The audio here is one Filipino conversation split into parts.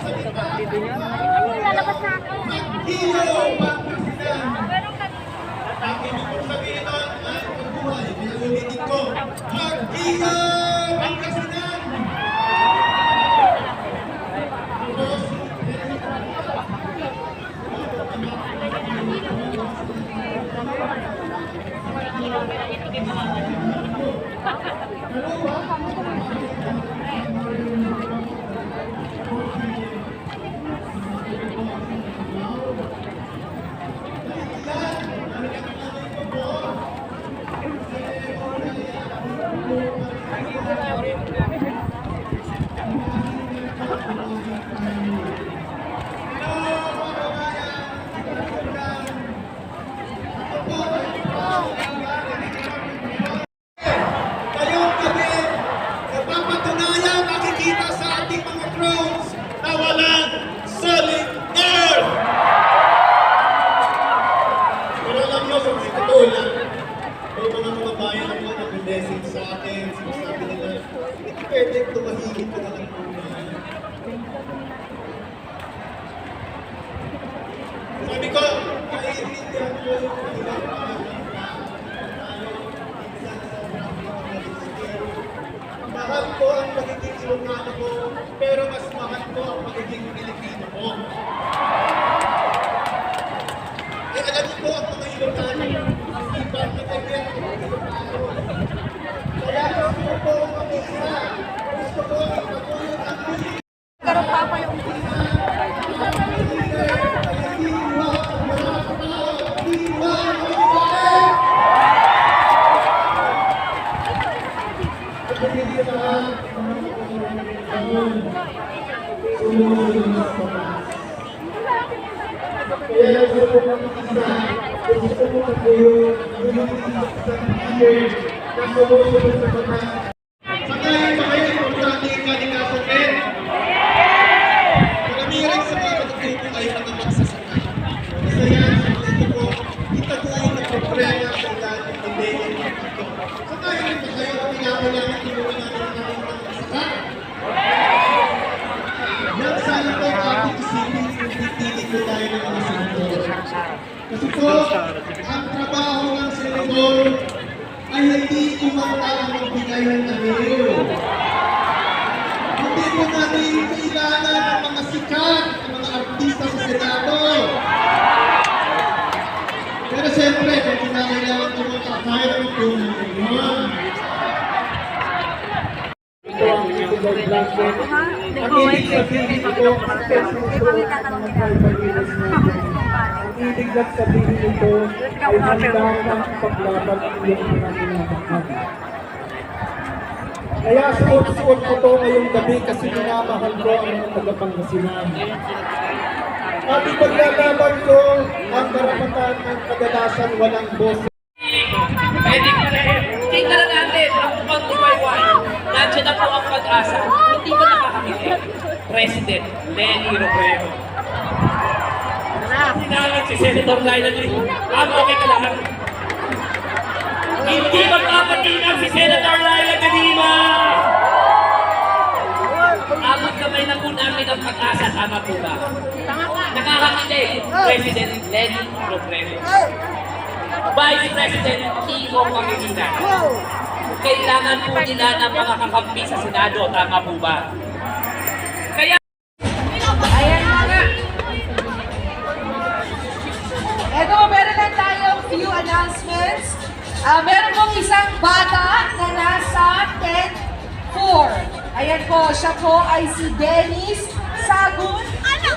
lalabas na ako. Ang ibig sabihin nun ay pagbuhay. Pinag-ulitin ko. Mag-iyo! Pangasinan! Sa akin, sinasabi nila, hindi pwede tumahigit ko na lang muna. Sabi ko, naiintindihan ko yung kanilang mahal ko ang pagiging Ilocano ko, pero mas mahal ko ang pagiging Pilipino ko. Eh, alam niyo po ang mga Ilocano, ang iba na kaya ang mga Ilocano. Kaya gusto ko mag-isa. Gusto ko ipagulong ang Pilipino. Pero papa yung Kaya gusto ko mag-isa. Gusto ko mag-iyo. Sakayin ba kayo importante yung kalikasapin? Maramihan sa mga katutupo ay mga magsasakay. Kasi yan, sa mga ko, itaguin na problema sa ilalim ng legal ng ito. Sakayin ba kayo at pinapalangin tinuwi natin ang aming mga magsasakay? Yan sana po ating isipin kung pipili ko tayo ng mga senador. Kasi po, ang trabaho ng senador ay hindi kumanta ang magbigay ng anyo. Hindi po natin kailangan ng mga sikat, ng mga artista sa Senado. Pero siyempre, kung kinakailangan ko mga kaya ng tulong ngayon. Ito ang ibig blanket. Ang ibig sabihin ito, ang ibig sabihin ito ay handa ng paglaban ng iyong mga pinamakan. Kaya suot-suot ko ito ngayong gabi kasi minamahal ko ang mga taga-Pangasinan. At ipaglalaban ko ang karapatan ng kadalasan walang boss. Pwede ka rin. Tingnan natin ang pag-umayway. Nandiyan na po ang pag-asa. Hindi ba nakakakinig? President Lenny Robredo. Sinalag si Senator Laila Lee. Okay ka lang. Hindi magpapatinag si Senator Laila Gadima. Abot kamay na po namin ang pag-asa. Tama po ba? Nakakakinig. President Lenny Robredo. Vice President Kiko Pangasinan. Kailangan po nila ng mga kakampi sa Senado. Tama po ba? Kaya ayan nga. Eto, meron lang tayong few announcements. Meron pong isang bata na nasa 10-4. Ayan po, siya po ay si Dennis Sagun,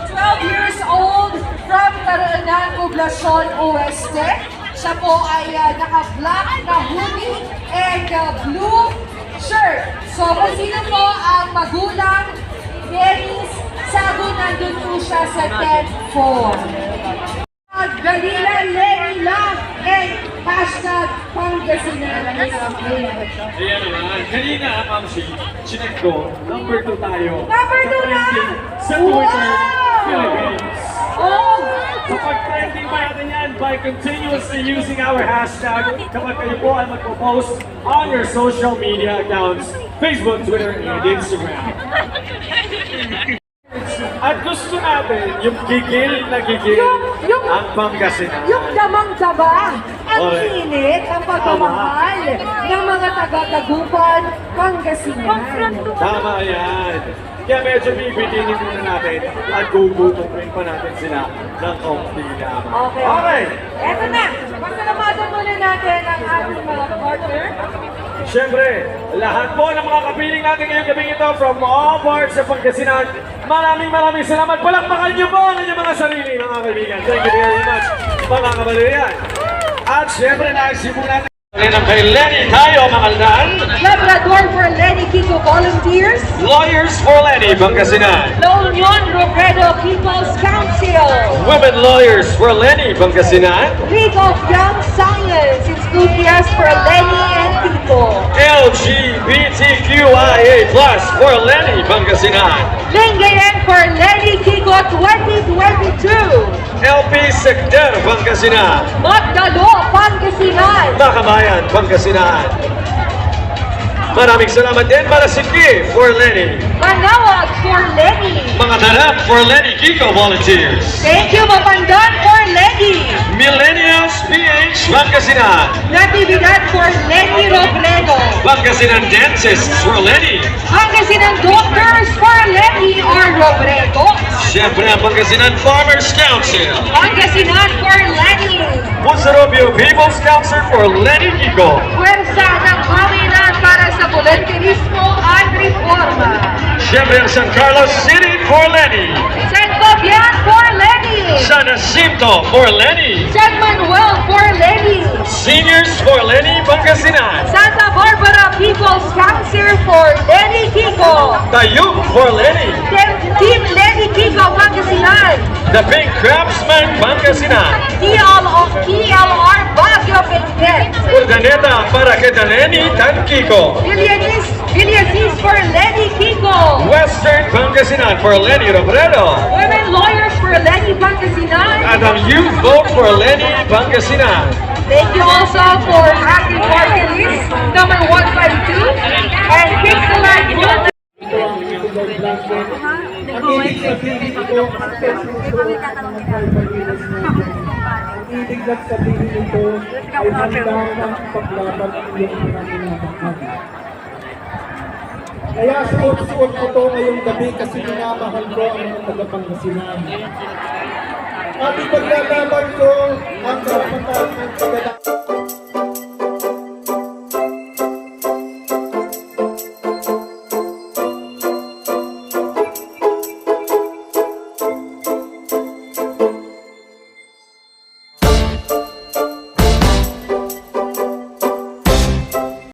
12 years old, from Taranan, Poblacion Oeste. Siya po ay naka-black na hoodie and blue shirt. So kung sino po ang magulang, Dennis Sagun, nandun po siya sa 10-4. Galila Lenny Love and hashtag Pangasinan. Ayan naman. Kanina, Mamsi, chinek ko, number 2 tayo. Number 2 na! Sa Twitter, Philippines. Oh! Kapag trending pa natin yan by continuously using our hashtag, kapag kayo po ay magpo-post on your social media accounts, Facebook, Twitter, and Instagram. At gusto natin yung gigil na gigil Yung- ang Pangasinan. Yung damang-dama, ang Correct. init, ang pagmamahal ng mga taga-Dagupan, Pangasinan. Tama yan. Kaya medyo bibitinin muna natin at gugutumin pa natin sila ng konti lamang. Okay. Eto na, pasalamatan muna natin ang ating mga partner. Siyempre, lahat po ng mga kapiling natin ngayong gabing ito from all parts of Pangasinan, maraming salamat. Palakpakan niyo po ang inyong mga sarili, mga kaibigan. Thank you very much, mga kabalerian. At siyempre, naisipo natin ng kay Lenny tayo, mga aldaan. Labrador for Lenny Kiko Volunteers. Lawyers for Lenny, Pangasinan. La Union Robredo People's Council. Women Lawyers for Lenny, Pangasinan. League of Young Science Enthusiasts for Lenny and Kiko. LGBTQIA+ for Lenny, Pangasinan. Lingayen for Lenny Kiko 2022. LP Sector, Pangasinan. Magdalo, Pangasinan. Makabayan, Pangasinan. Maraming salamat din para si Ki for Lenny. Manawag for Lenny. Mga darap for Lenny Kiko Volunteers. Thank you, Mapandan for Lenny. Millennials PH, Pangasinan. Natividad for Lenny Robredo. Pangasinan Dentists for Lenny. Pangasinan Doctors for Lenny or Robredo. Siyempre ang Pangasinan Farmers Council. Pangasinan for Lenny. Pusarobio People's Council for Lenny Kiko. Pwersa ng Paminan para sa volunteerismo at reforma. Siyempre ang San Carlos City for Lenny. San Fabian for Lenny. San Jacinto for Lenny. San Manuel for Lenny. Seniors for Lenny, Pangasinan. Santa Barbara People's Council for Lenny Kiko. Tayug for Lenny. Team Lenny Kiko Pangasinan. The Pink Craftsman, Pangasinan. TLR Baguio Benguet. Urdaneta para kay Lenny Tan Kiko. Villasis for Lenny Kiko. Western Pangasinan for Lenny Robredo. Women Lawyers for Lenny Pangasinan. At ang Youth Vote for Lenny, Pangasinan. Thank you also for active party list number 152 and Kick the Line Group. Ang ibig sabihin ito, ang ibig sabihin ito ay handa ng paglaban ng iyong mga pinapakad. Kaya suot-suot ko ito ngayong gabi kasi minamahal ko ang mga taga-Pangasinan. At ipaglalaban ko ang karapatan ng